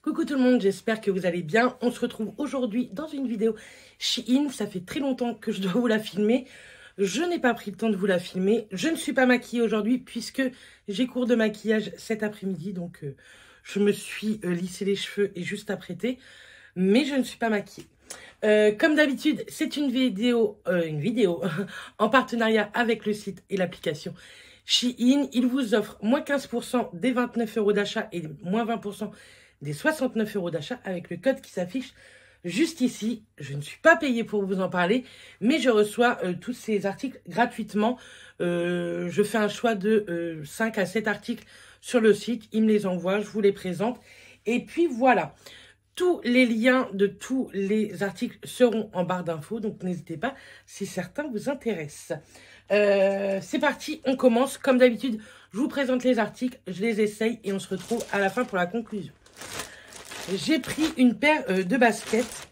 Coucou tout le monde, j'espère que vous allez bien. On se retrouve aujourd'hui dans une vidéo Shein. Ça fait très longtemps que je dois vous la filmer. Je n'ai pas pris le temps de vous la filmer. Je ne suis pas maquillée aujourd'hui puisque j'ai cours de maquillage cet après-midi. Donc je me suis lissé les cheveux et juste apprêtée. Mais je ne suis pas maquillée. Comme d'habitude, c'est une vidéo en partenariat avec le site et l'application Shein. Il vous offre moins 15% des 29 € d'achat et moins 20% des 69 € d'achat avec le code qui s'affiche juste ici. Je ne suis pas payée pour vous en parler, mais je reçois tous ces articles gratuitement. Je fais un choix de 5 à 7 articles sur le site. Ils me les envoient, je vous les présente. Et puis voilà. Tous les liens de tous les articles seront en barre d'infos, donc n'hésitez pas si certains vous intéressent. C'est parti, on commence. Comme d'habitude, je vous présente les articles, je les essaye et on se retrouve à la fin pour la conclusion. J'ai pris une paire de baskets.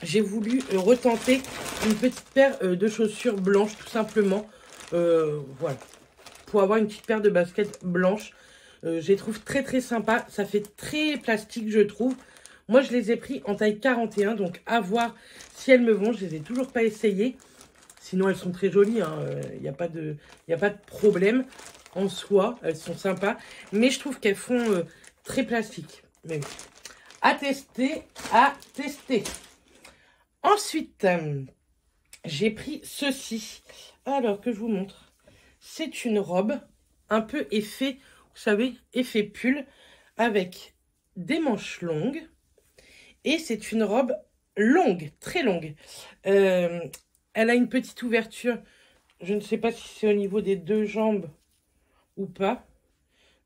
J'ai voulu retenter une petite paire de chaussures blanches, tout simplement. Voilà, pour avoir une petite paire de baskets blanches. Je les trouve très très sympa. Ça fait très plastique, je trouve. Moi, je les ai pris en taille 41, donc à voir si elles me vont. Je les ai toujours pas essayées. Sinon, elles sont très jolies. Il n'y a pas de problème en soi. Elles sont sympas. Mais je trouve qu'elles font très plastique. Mais à tester, à tester. Ensuite, j'ai pris ceci. Alors que je vous montre. C'est une robe un peu effet, vous savez, effet pull avec des manches longues. Et c'est une robe longue, très longue. Elle a une petite ouverture. Je ne sais pas si c'est au niveau des deux jambes ou pas.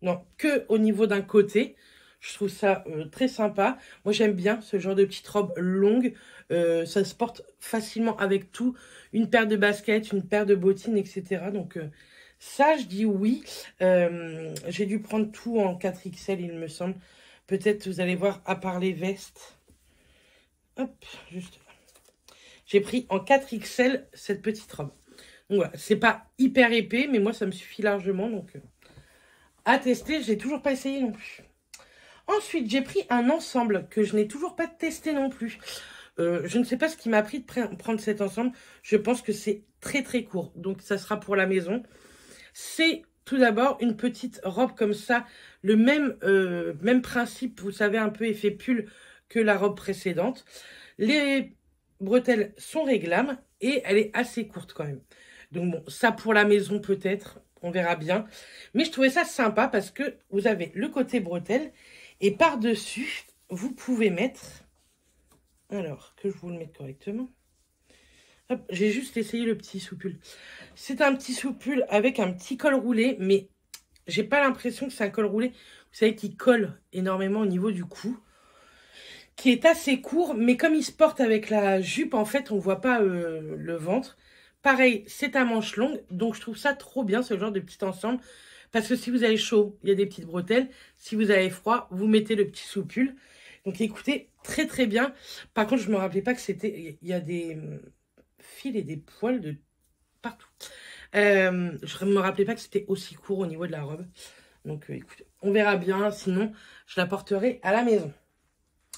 Non, que au niveau d'un côté. Je trouve ça très sympa. Moi, j'aime bien ce genre de petite robe longue. Ça se porte facilement avec tout. Une paire de baskets, une paire de bottines, etc. Donc, ça, je dis oui. J'ai dû prendre tout en 4XL, il me semble. Peut-être, vous allez voir, à part les vestes. Hop, juste là. J'ai pris en 4XL cette petite robe. Donc voilà, c'est pas hyper épais, mais moi, ça me suffit largement. Donc, à tester, j'ai toujours pas essayé non plus. Ensuite, j'ai pris un ensemble que je n'ai toujours pas testé non plus. Je ne sais pas ce qui m'a pris de prendre cet ensemble. Je pense que c'est très très court. Donc, ça sera pour la maison. C'est tout d'abord une petite robe comme ça. Le même principe, vous savez, un peu effet pull que la robe précédente. Les bretelles sont réglables et elle est assez courte quand même. Donc bon, ça pour la maison peut-être, on verra bien. Mais je trouvais ça sympa parce que vous avez le côté bretelle et par-dessus, vous pouvez mettre... Alors, que je vous le mette correctement. Hop, j'ai juste essayé le petit soupule. C'est un petit soupule avec un petit col roulé, mais j'ai pas l'impression que c'est un col roulé. Vous savez, qui colle énormément au niveau du cou. Qui est assez court, mais comme il se porte avec la jupe, en fait, on voit pas le ventre. Pareil, c'est à manches longues, donc je trouve ça trop bien, ce genre de petit ensemble. Parce que si vous avez chaud, il y a des petites bretelles. Si vous avez froid, vous mettez le petit soupule. Donc écoutez, très très bien. Par contre, je me rappelais pas que c'était... Il y a des fils et des poils de partout. Je me rappelais pas que c'était aussi court au niveau de la robe. Donc écoutez, on verra bien. Sinon, je la porterai à la maison.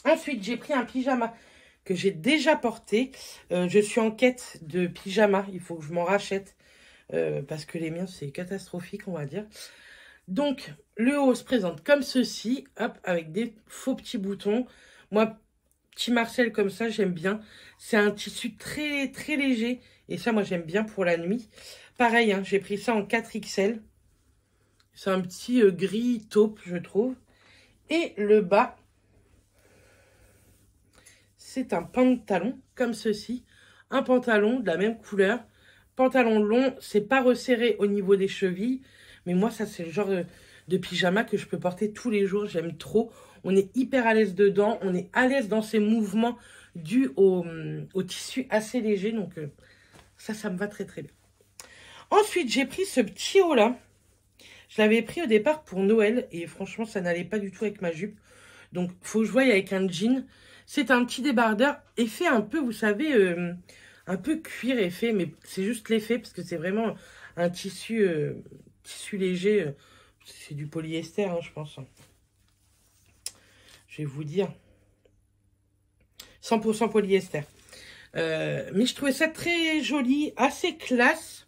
Ensuite, j'ai pris un pyjama que j'ai déjà porté. Je suis en quête de pyjama. Il faut que je m'en rachète parce que les miens, c'est catastrophique, on va dire. Donc, le haut se présente comme ceci, hop, avec des faux petits boutons. Moi, petit Marcel comme ça, j'aime bien. C'est un tissu très, très léger. Et ça, moi, j'aime bien pour la nuit. Pareil, hein, j'ai pris ça en 4XL. C'est un petit gris taupe, je trouve. Et le bas... c'est un pantalon comme ceci, un pantalon de la même couleur, pantalon long, c'est pas resserré au niveau des chevilles, mais moi ça c'est le genre de pyjama que je peux porter tous les jours, j'aime trop, on est hyper à l'aise dedans, on est à l'aise dans ces mouvements dus au tissu assez léger, donc ça me va très très bien. Ensuite j'ai pris ce petit haut là, je l'avais pris au départ pour Noël et franchement ça n'allait pas du tout avec ma jupe, donc faut que je voie avec un jean. C'est un petit débardeur effet un peu, vous savez, un peu cuir effet, mais c'est juste l'effet parce que c'est vraiment un tissu, tissu léger. C'est du polyester, hein, je pense. Je vais vous dire. 100% polyester. Mais je trouvais ça très joli, assez classe.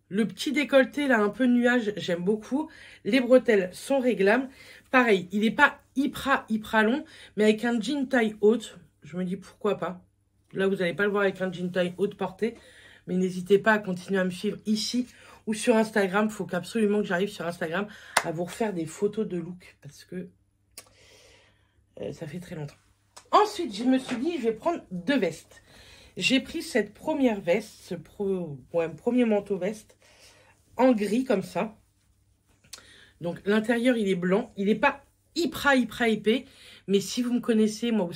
Le petit décolleté, là, un peu nuage, j'aime beaucoup. Les bretelles sont réglables. Pareil, il n'est pas hyper long, mais avec un jean taille haute, je me dis pourquoi pas. Là, vous n'allez pas le voir avec un jean taille haute portée, mais n'hésitez pas à continuer à me suivre ici ou sur Instagram. Il faut qu'absolument que j'arrive sur Instagram à vous refaire des photos de look, parce que ça fait très longtemps. Ensuite, je me suis dit, je vais prendre 2 vestes. J'ai pris cette première veste, ce premier manteau veste, en gris comme ça. Donc, l'intérieur, il est blanc. Il n'est pas hyper épais. Mais si vous me connaissez, moi,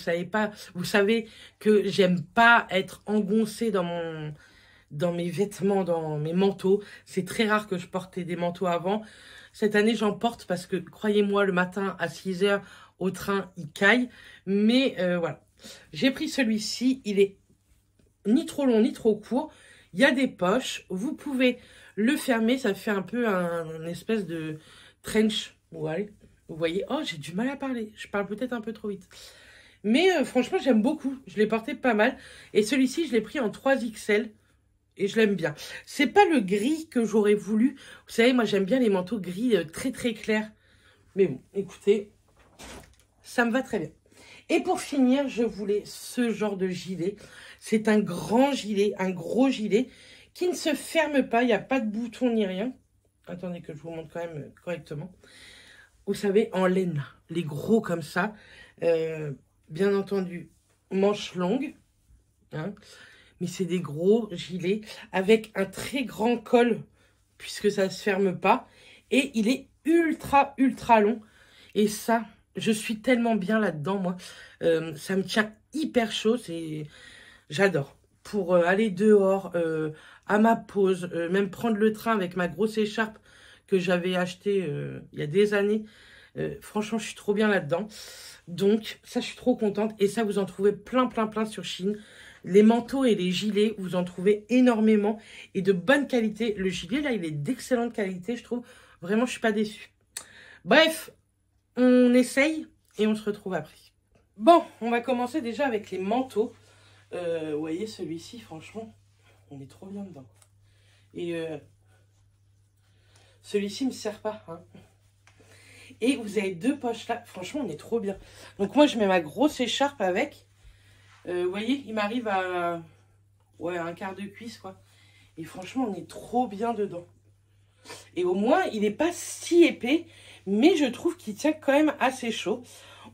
vous savez que j'aime pas être engoncée dans mes vêtements, dans mes manteaux. C'est très rare que je portais des manteaux avant. Cette année, j'en porte parce que, croyez-moi, le matin à 6 h au train, il caille. Mais voilà. J'ai pris celui-ci. Il est ni trop long, ni trop court. Il y a des poches. Vous pouvez le fermer. Ça fait un peu un espèce de trench. Ouais. Vous voyez. Oh, j'ai du mal à parler. Je parle peut-être un peu trop vite. Mais franchement, j'aime beaucoup. Je l'ai porté pas mal. Et celui-ci, je l'ai pris en 3XL. Et je l'aime bien. C'est pas le gris que j'aurais voulu. Vous savez, moi, j'aime bien les manteaux gris très, très clairs. Mais bon, écoutez, ça me va très bien. Et pour finir, je voulais ce genre de gilet. C'est un grand gilet, un gros gilet qui ne se ferme pas. Il n'y a pas de bouton ni rien. Attendez que je vous montre quand même correctement. Vous savez, en laine, les gros comme ça. Bien entendu, manches longues. Hein. Mais c'est des gros gilets avec un très grand col puisque ça ne se ferme pas. Et il est ultra long. Et ça, je suis tellement bien là-dedans, moi. Ça me tient hyper chaud. J'adore. Pour aller dehors, à ma pause, même prendre le train avec ma grosse écharpe que j'avais achetée il y a des années. Franchement, je suis trop bien là-dedans. Donc, ça, je suis trop contente. Et ça, vous en trouvez plein sur Shein. Les manteaux et les gilets, vous en trouvez énormément et de bonne qualité. Le gilet, là, il est d'excellente qualité, je trouve. Vraiment, je suis pas déçue. Bref, on essaye et on se retrouve après. Bon, on va commencer déjà avec les manteaux. Vous voyez, celui-ci, franchement, on est trop bien dedans. Et celui-ci ne me sert pas. Hein. Et vous avez 2 poches là. Franchement, on est trop bien. Donc moi, je mets ma grosse écharpe avec. Vous voyez, il m'arrive à un quart de cuisse, quoi. Et franchement, on est trop bien dedans. Et au moins, il n'est pas si épais, mais je trouve qu'il tient quand même assez chaud.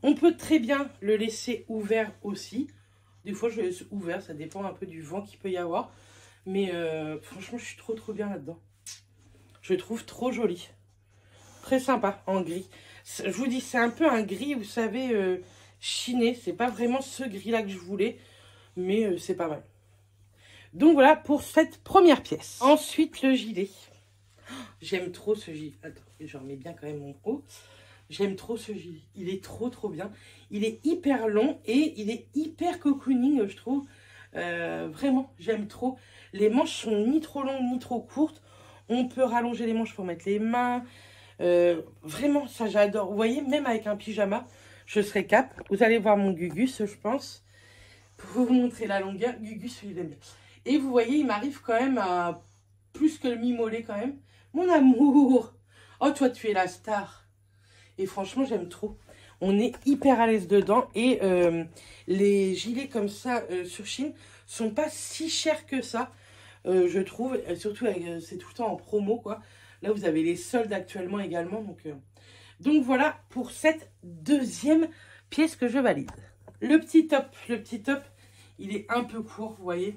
On peut très bien le laisser ouvert aussi. Des fois, je le laisse ouvert, ça dépend un peu du vent qu'il peut y avoir. Mais franchement, je suis trop bien là-dedans. Je le trouve trop joli. Très sympa, en gris. Je vous dis, c'est un peu un gris, vous savez... chiné, c'est pas vraiment ce gris là que je voulais, mais c'est pas mal. Donc voilà pour cette première pièce. Ensuite le gilet. J'aime trop ce gilet. Attends, je remets bien quand même mon haut. J'aime trop ce gilet. Il est trop bien. Il est hyper long et il est hyper cocooning, je trouve. Vraiment, j'aime trop. Les manches sont ni trop longues ni trop courtes. On peut rallonger les manches pour mettre les mains. Vraiment, ça j'adore. Vous voyez, même avec un pyjama, je serai cap. Vous allez voir mon Gugus, je pense. Pour vous montrer la longueur. Gugus, il aime bien. Et vous voyez, il m'arrive quand même à plus que le mi-mollet quand même. Mon amour. Oh, toi, tu es la star. Et franchement, j'aime trop. On est hyper à l'aise dedans. Et les gilets comme ça sur Shein sont pas si chers que ça, je trouve. Surtout, c'est tout le temps en promo, quoi. Là, vous avez les soldes actuellement également. Donc voilà pour cette deuxième pièce que je valide. Le petit top, il est un peu court, vous voyez.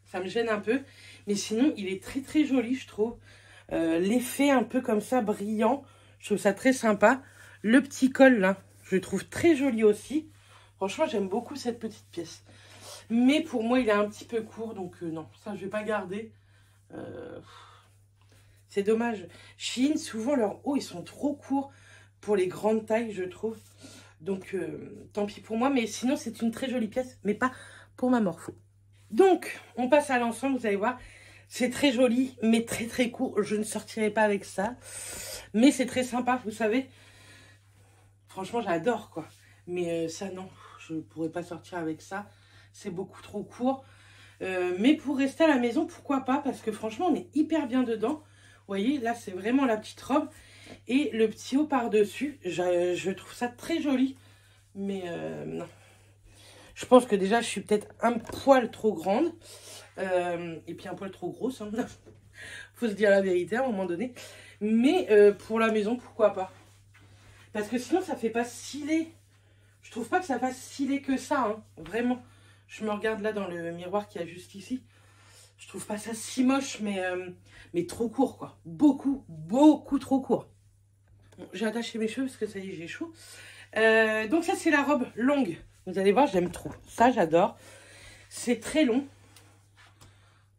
Ça me gêne un peu. Mais sinon, il est très joli, je trouve. L'effet un peu comme ça, brillant. Je trouve ça très sympa. Le petit col, là, je le trouve très joli aussi. Franchement, j'aime beaucoup cette petite pièce. Mais pour moi, il est un petit peu court. Donc non, ça, je ne vais pas garder. C'est dommage. Shein, souvent, leurs hauts, ils sont trop courts pour les grandes tailles, je trouve. Donc, tant pis pour moi. Mais sinon, c'est une très jolie pièce, mais pas pour ma morpho. Donc, on passe à l'ensemble, vous allez voir. C'est très joli, mais très court. Je ne sortirai pas avec ça. Mais c'est très sympa, vous savez. Franchement, j'adore, quoi. Mais ça, non, je ne pourrais pas sortir avec ça. C'est beaucoup trop court. Mais pour rester à la maison, pourquoi pas? Parce que franchement, on est hyper bien dedans. Vous voyez, là, c'est vraiment la petite robe. Et le petit haut par-dessus. Je trouve ça très joli. Mais non. Je pense que déjà, je suis peut-être un poil trop grande. Et puis un poil trop grosse. Hein. Faut se dire la vérité à un moment donné. Mais pour la maison, pourquoi pas? Parce que sinon, ça fait pas stylé. Je trouve pas que ça fasse stylé que ça. Hein. Vraiment. Je me regarde là dans le miroir qu'il y a juste ici. Je trouve pas ça si moche, mais trop court, quoi. Beaucoup, beaucoup trop court. Bon, j'ai attaché mes cheveux parce que ça y est, j'ai chaud. Donc ça, c'est la robe longue. Vous allez voir, j'aime trop. Ça, j'adore. C'est très long.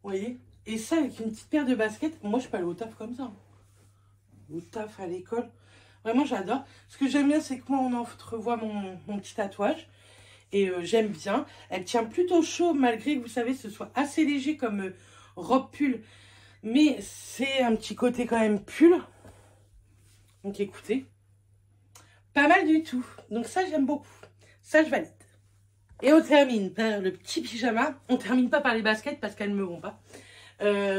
Vous voyez? Et ça, avec une petite paire de baskets. Moi, je peux aller au taf comme ça. Au taf, à l'école. Vraiment, j'adore. Ce que j'aime bien, c'est que moi, on entrevoit mon petit tatouage. Et j'aime bien. Elle tient plutôt chaud, malgré que, vous savez, ce soit assez léger comme robe pull. Mais c'est un petit côté quand même pull. Donc, écoutez. Pas mal du tout. Donc, ça, j'aime beaucoup. Ça, je valide. Et on termine par le petit pyjama. On termine pas par les baskets parce qu'elles ne me vont pas.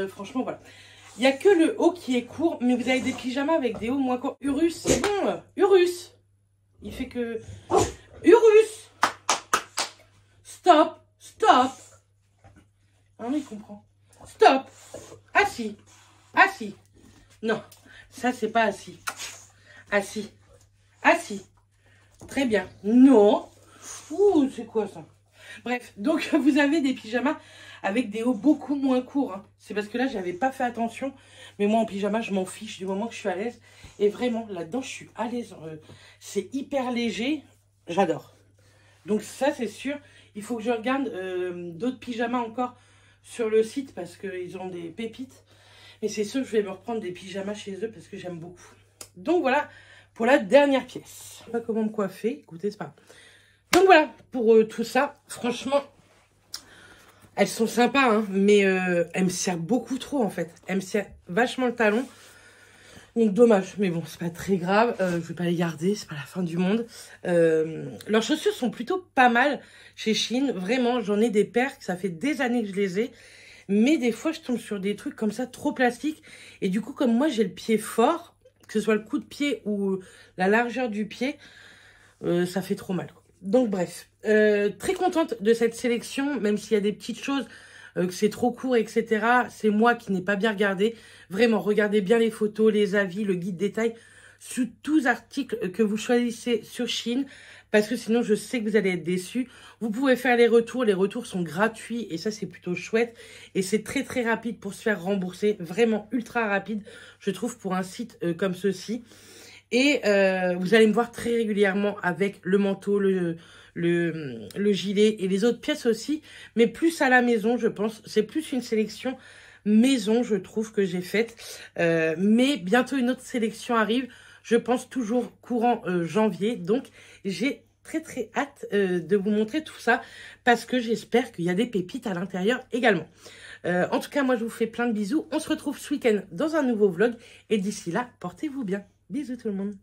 Franchement, voilà. Il n'y a que le haut qui est court, mais vous avez des pyjamas avec des hauts moins courts. Urus, c'est bon. Urus. Il fait que... Urus. Stop. Stop. Ah mais il comprend. Stop. Assis. Assis. Non, ça, c'est pas assis. Assis. Assis. Très bien. Non. Ouh, c'est quoi ça? Bref, donc vous avez des pyjamas avec des hauts beaucoup moins courts. Hein. C'est parce que là, j'avais pas fait attention. Mais moi, en pyjama, je m'en fiche du moment que je suis à l'aise. Et vraiment, là-dedans, je suis à l'aise. C'est hyper léger. J'adore. Donc ça, c'est sûr. Il faut que je regarde d'autres pyjamas encore sur le site parce qu'ils ont des pépites. Mais c'est sûr que je vais me reprendre des pyjamas chez eux parce que j'aime beaucoup. Donc voilà pour la dernière pièce. Je sais pas comment me coiffer. Écoutez, c'est pas grave. Donc voilà pour tout ça. Franchement, elles sont sympas, hein, mais elles me servent beaucoup trop en fait. Elles me servent vachement le talon. Donc dommage, mais bon, c'est pas très grave. Je vais pas les garder, c'est pas la fin du monde. Leurs chaussures sont plutôt pas mal chez Shein. Vraiment, j'en ai des paires, ça fait des années que je les ai. Mais des fois, je tombe sur des trucs comme ça, trop plastiques. Et du coup, comme moi, j'ai le pied fort, que ce soit le coup de pied ou la largeur du pied, ça fait trop mal, quoi. Donc bref, très contente de cette sélection, même s'il y a des petites choses, que c'est trop court, etc. C'est moi qui n'ai pas bien regardé. Vraiment, regardez bien les photos, les avis, le guide détail, sous tous articles que vous choisissez sur Shein, parce que sinon je sais que vous allez être déçus. Vous pouvez faire les retours sont gratuits et ça c'est plutôt chouette. Et c'est très très rapide pour se faire rembourser, vraiment ultra rapide, je trouve, pour un site comme ceci. Et vous allez me voir très régulièrement avec le manteau, le gilet et les autres pièces aussi. Mais plus à la maison, je pense. C'est plus une sélection maison, je trouve, que j'ai faite. Mais bientôt, une autre sélection arrive. Je pense toujours courant janvier. Donc, j'ai très très hâte de vous montrer tout ça. Parce que j'espère qu'il y a des pépites à l'intérieur également. En tout cas, moi, je vous fais plein de bisous. On se retrouve ce week-end dans un nouveau vlog. Et d'ici là, portez-vous bien. Bisous tout le monde.